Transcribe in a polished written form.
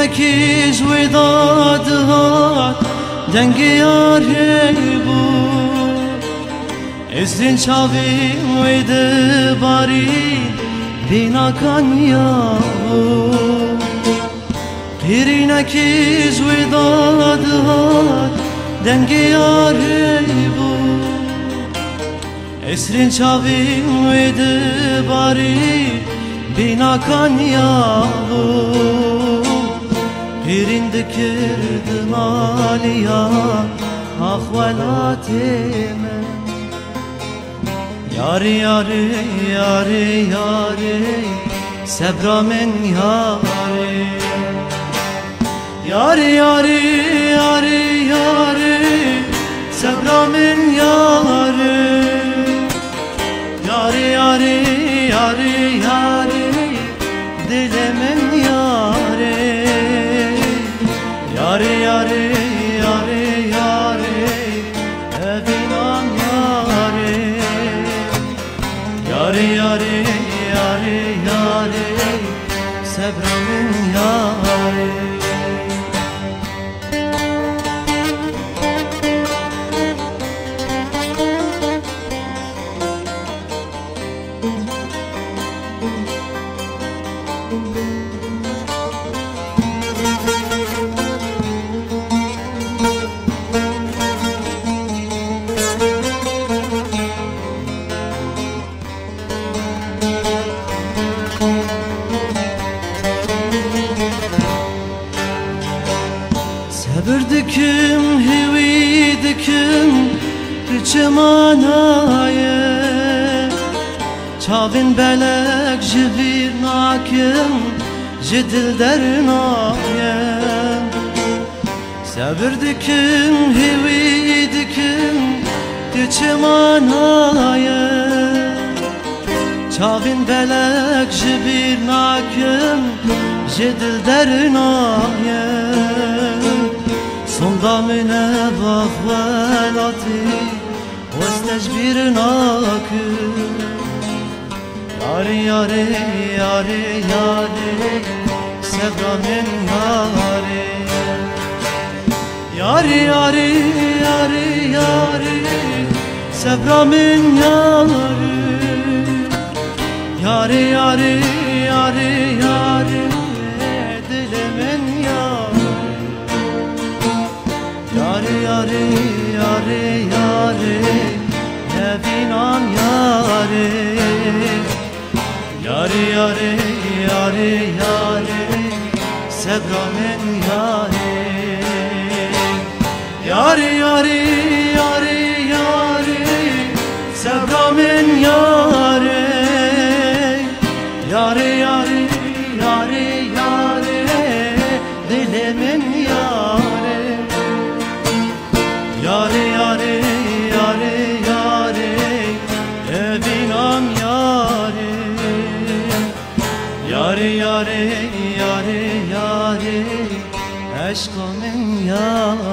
Pirine ki jweda dhat dengi yare bu Ezrin çavi uydu bari bina kanya bu Pirine ki jweda dhat dengi yare bu Ezrin çavi uydu bari bina kanya bu Pirin dikirdin aliya ahvalatime Yari yari yari yari sebra men yari Yari yari yari yari sebra men yari Yari yari yari yari dilemen yari Yari yari yari yari evinan yari Yari yari yari yari sebramın yari Sabır dikim, hivi dikim, rıçımanaye Çavin belek jivir nakim, jidil dernaye Sabır dikim, hivi dikim, rıçımanaye Çavin belek jivir nakim, jidil dernaye Sondamine bahvelati Vestecbir nakı Yari yari yari yari Sevramin yari Yari yari yari yari Sevramin yari Yari yari yari yari Dilimin yari Yari yari yari yari Nevinan yari Yari yari yari yari Sebramen yari Yari yari yari yari Sebramen yari Yari yari yari yari Dilimin yari Yari yari yari yari evinam yari Yari yari yari yari aşkımın yari